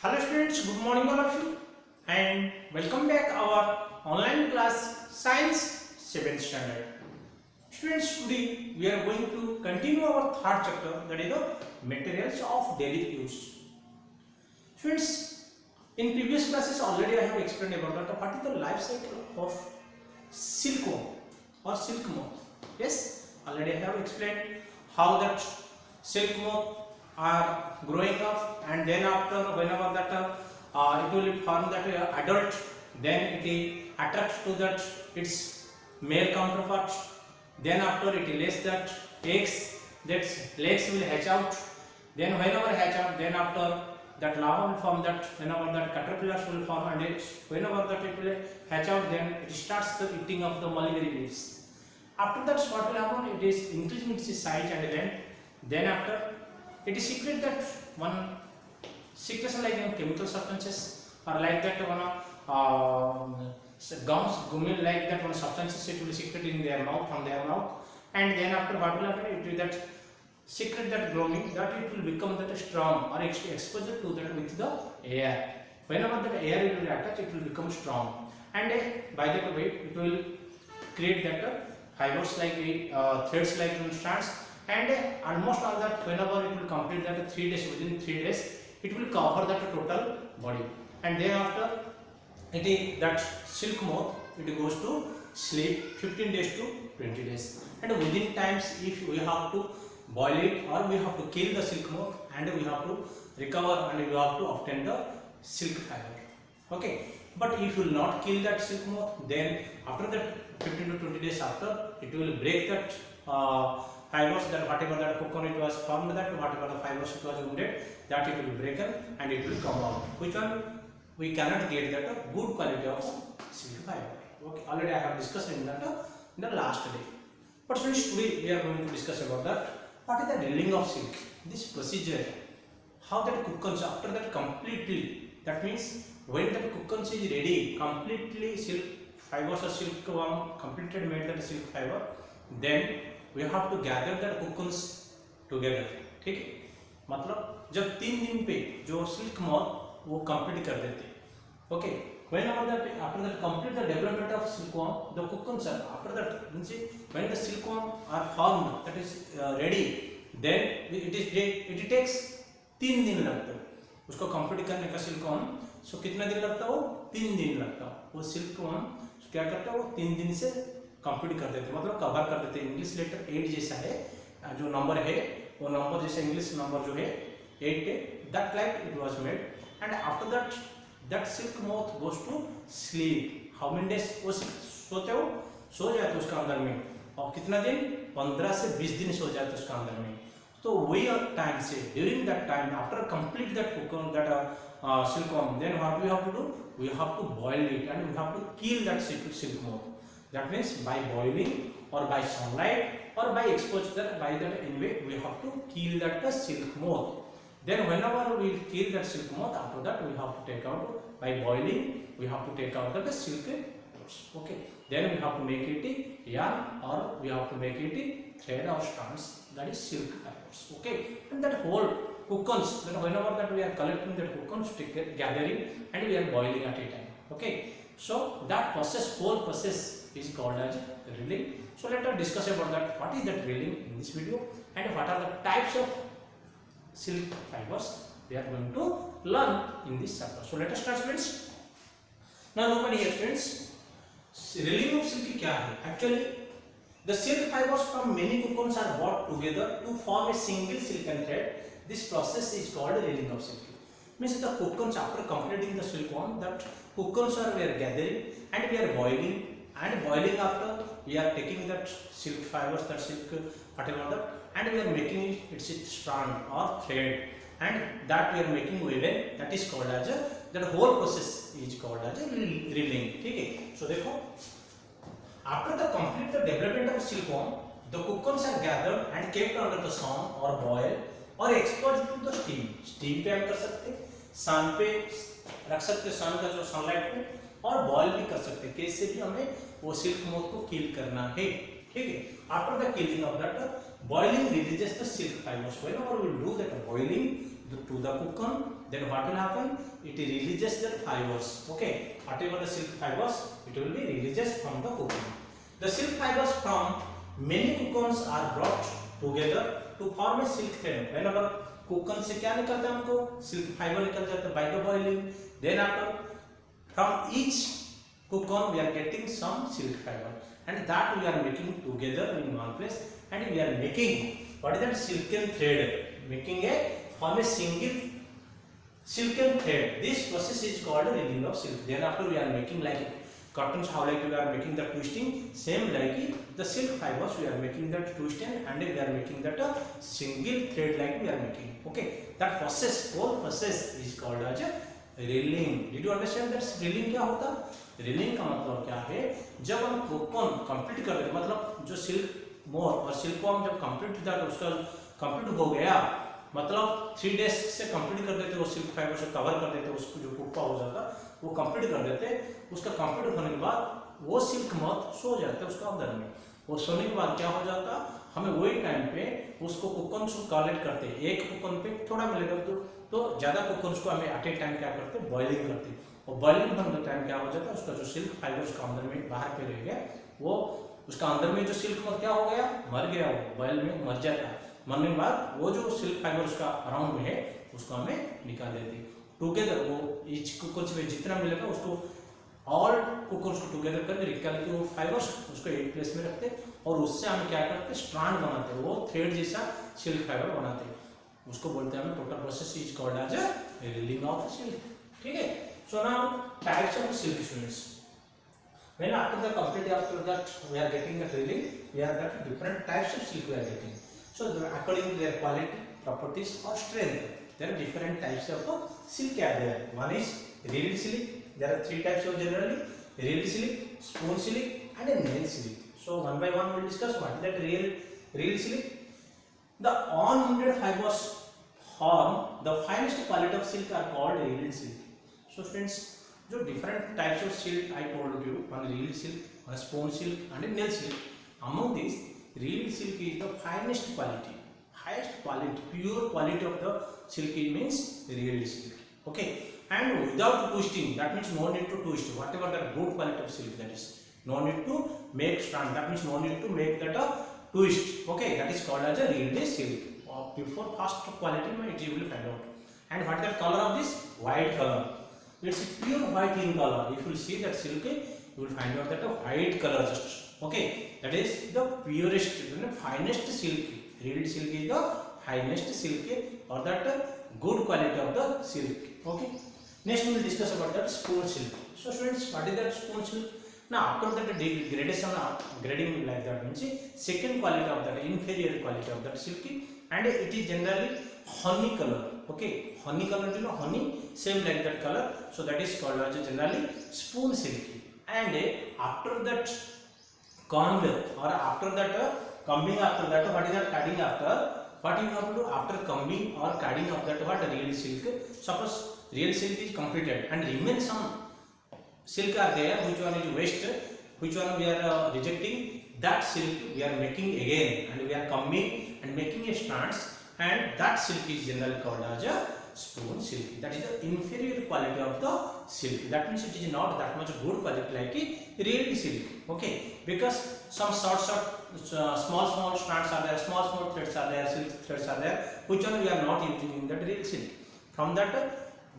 Hello students, good morning all of you and welcome back our online class Science 7th standard. Students, today we are going to continue our third chapter, that is the materials of daily use. Students, in previous classes already I have explained about that what is the life cycle of silkworm or silk moth. Yes, already I have explained how that silk moth are growing up, and then after whenever that it will form that adult, then it attracts to that its male counterpart. Then after it lays that eggs, that legs will hatch out. Then whenever hatch out, then after that larva will form, that whenever that caterpillars will form, and whenever that it will hatch out, then it starts the eating of the mulberry leaves. After that, what will happen? It is increasing its size, and then after it is secret that one secretion like chemical substances, or like that one gums, gummy like that one substances, it will secret in their mouth, from their mouth, and then after what will happen? It will that secret that glowing, that it will become that strong, or exposure to that with the air. Whenever that air will attach, it will become strong, and by that way it will create that fibers like threads like strands, and almost all that whenever it will complete that 3 days, within 3 days it will cover that total body, and thereafter it is that silk moth, it goes to sleep 15 days to 20 days, and within times if we have to boil it, or we have to kill the silk moth, and we have to recover, and we have to obtain the silk fiber. Okay, but if you will not kill that silk moth, then after that 15 to 20 days after, it will break that fibers, that whatever that cocoon it was formed, that whatever the fibers it was wounded, that it will be broken and it will come out. Which one? We cannot get that good quality of silk fiber. Okay, already I have discussed in that in the last day. But today we are going to discuss about that. What is the reeling of silk? This procedure, how that cocoons after that completely, that means when that cocoons is ready, completely silk fibers or silkworm completed made that silk fiber, then we have to gather that cocoons together. ठीक है, मतलब जब 3 दिन पे जो silk moth वो complete कर देते, okay, whenever that after that complete the development of silkworm, the cocoons are after that means when the silkworm are formed, that is ready, then it takes 3 दिन लगता है उसको कंप्लीट करने का silkworm. सो कितना दिन लगता है? वो 3 दिन लगता है. वो सिल्कवर्म क्या करता है? वो 3 दिन से कंप्लीट कर देते, मतलब कवर कर देते. इंग्लिश लेटर 8 जैसा है, जो नंबर है वो नंबर जैसे इंग्लिश नंबर जो है 8 है, that like it was made. And after that silk moth goes to sleep. How many days? वो सोते हो, सो जाते उसका अंदर में, और कितना दिन? 15 से 20 दिन सो जाते उसका अंदर में. तो वही टाइम से during that time after complete that cocoon that silkworm, then what we have to do? We have to boil it, and we have to kill that silk moth. That means by boiling or by sunlight or by exposure, by that anyway we have to kill that silk moth. Then whenever we kill that silk moth, after that we have to take out, by boiling we have to take out that silk roots. Okay, then we have to make it yarn, or we have to make it thread or strands, that is silk fibers. Okay, and that whole cocoons, that whenever that we are collecting that cocoons, gathering, and we are boiling at a time. Okay, so that process, whole process is called as reeling. So let us discuss about that. What is that reeling in this video, and what are the types of silk fibers we are going to learn in this chapter. So let us start, friends. Now look at here, friends. Reeling of silk क्या है? Actually, the silk fibers from many cocoons are brought together to form a single silken thread. This process is called reeling of silk. Means the cocoons, after completing the silkworm, that cocoons are we are gathering and we are boiling, and boiling after we are taking that silk fibers, that silk whatever that, and we are making it its strand or thread, and that we are making woven, that is called as that whole process is called as reeling. ठीक है, so देखो, after the complete the development of silkworm, the cocoons are gathered and kept under the sun or boiled और expose to the steam. Steam पे हम कर सकते, सन पे रख सकते, सन का जो सनलाइट पे, और बॉयल भी कर सकते. कैसे भी हमें वो सिल्क मोथ को किल करना है. ठीक है, after the killing of that boiling releases the silk fibers. Whenever we do that boiling, to the cocoon, then what will happen? It releases the fibers. Okay, whatever the silk fibers, it will be releases from the cocoon. The silk fibers from many cocoons are brought together to form a silk thread. Whenever cocoon से क्या निकलता है हमको? Silk fiber निकल जाता है by the boiling. Then after from each cocoon we are getting some silk fiber, and that we are making together in one place, and we are making what is that silken thread, making a form a single silken thread. This process is called reeling of silk. Then after we are making like curtains, how like we are making the twisting, same like the silk fibers we are making that twisting, and we are making that a single thread like we are making. Okay, that process, whole process is called as a reeling. Did you understand that reeling क्या होता? reeling का मतलब क्या है? जब हम cocoon complete कर देते, मतलब जो सिल्क मोर और सिल्क को हम जब कंप्लीट किया तो उसका कंप्लीट हो गया, मतलब 3 days से कंप्लीट कर देते, वो सिल्क फाइबर से कवर कर देते, उसको जो पुप्पा हो जाता वो कंप्लीट कर देते। उसका कंप्लीट होने के बाद वो सिल्क मोथ सो जाता है उसका अंदर में। वो सोने के बाद क्या हो जाता, हमें वही टाइम पे उसको कोकोन्स को कलेक्ट करते, एक कोकोन पे थोड़ा मिलेगा तो ज़्यादा कोकोन्स को हमें एट ए टाइम क्या करते, बॉइलिंग करते। और बॉइलिंग होने का टाइम क्या हो जाता है, उसका जो सिल्क फाइबर उसका अंदर में बाहर पे रह गया, वो उसका अंदर में जो सिल्क मोथ क्या हो गया, मर गया, वो बॉइल में मर जाता है। मरने के बाद वो जो सिल्क फाइबर उसका अराउंड में है उसको हमें निकाल देते टुगेदर। वो ईच कोकोन्स में जितना मिलेगा उसको ऑल कोकोन्स को टुगेदर करके निकाल के वो फाइबर्स उसको एक प्लेस में रखते, और उससे हम क्या करते, स्ट्रैंड बनाते, वो थ्रेड जैसा सिल्क फाइबर बनाते, उसको बोलते हैं हमें total process is called as a reeling of silk. ठीक है, so now types of silk students, when after that we are getting the reeling, we are getting different types of silk we are getting. So according to their quality, properties or strength, there are different types of silk are there. One is reeled silk. There are 3 types of generally: reeled silk, spoon silk and a nail silk. So one by one we will discuss what is that reeled silk. The unwounded fibers form the finest quality of silk are called reeled silk. So friends, जो different types of silk I told you, one reeled silk, one spoon silk and a nail silk. Among these, reeled silk is the finest quality, highest quality, pure quality of the silk means reeled silk. Okay, and without twisting, that means no need to twist. Whatever that good quality of silk, that is no need to make strand. That means no need to make that a twist. Okay, that is called as a reeled silk. Before first quality, it you will find out. And what is the color of this? White color. It's pure white in color. If you see that silk, you will find out that a white color just. Okay, that is the purest, finest silk. Reeled silk is the finest silk, or that good quality of the silk. Okay. Next we will discuss about that spoon silk. So students, what is that spoon silk? Now after that gradation, grading like that means second quality of that, inferior quality of that silk, and it is generally honey color. Okay, honey color, you know, honey, same like that color, so that is called as generally spoon silk. And after that combed, or after that combing, after that what is that carding, after what you have to do after combing or carding of that what reeled silk. Suppose reeled silk is completed and remain some silk are there, which one is waste, which one we are rejecting, that silk we are making again, and we are combing and making a strands, and that silk is generally called as a spoon silk. That is the inferior quality of the silk. That means it is not that much good quality like a reeled silk. Okay, because some small strands are there, small threads are there, silk threads are there, which one we are not using in that reeled silk. From that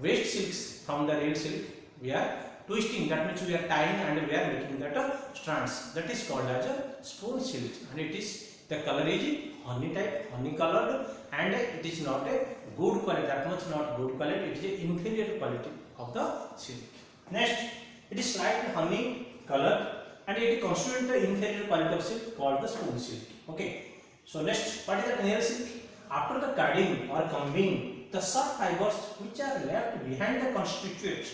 waste silks, from the reeled silk we are twisting, that means we are tying and we are making that strands. That is called as a spoon silk, and it is, the color is honey type, honey colored, and it is not a good quality, that much not good quality, it is a inferior quality of the silk. Next, it is slightly honey colored, and it constitutes the inferior quality of silk called the spoon silk. Okay, so next, what is the nail silk? After the carding or combing, the soft fibers which are left behind the constituent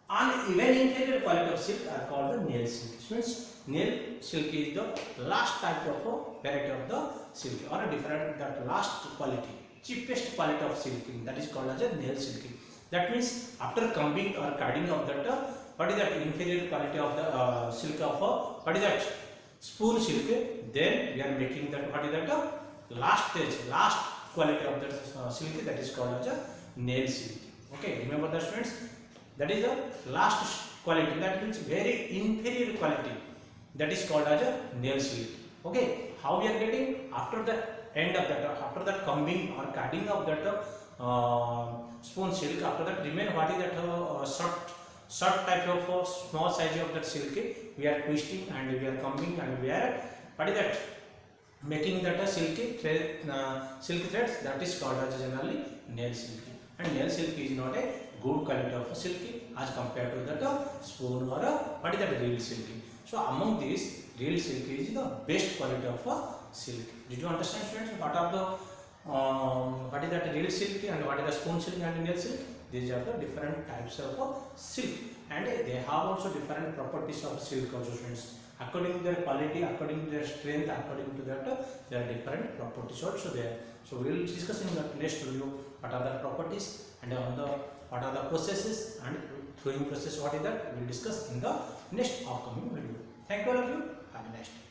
uneven inferior quality of silk are called the nail silk. Which means nail silk is the last type of a variety of the silk, or a different, that last quality, cheapest quality of silk, that is called as a nail silk. That means after combing or carding of that what is that inferior quality of the silk of what is that spoon silk, then we are making that what is that last stage, last quality of that silk, that is called as a nail silk. Okay, remember that, students, that is the last quality, that means very inferior quality, that is called as a nail silk. Okay, how we are getting after the end of that, after that combing or cutting of that spoon silk, after that remain what is that short type of small size of that silk, we are twisting and we are combing and we are what is that making that a silky thread, silk threads, that is called as generally nail silk. And nail silk is not a good quality of silk as compared to that spoon or what is that real silk. So among these, real silk is the best quality of silk. Did you understand, students, what are the what is that real silk and what is the spoon silk and nail silk? These are the different types of silk, and they have also different properties of silk also, students. According to their quality, according to their strength, according to that, there are different properties also there. So we will discuss in the next video what are the properties and what are the processes and throwing process, what is that, we will discuss in the next upcoming video. Thank you all of you. Have a nice day.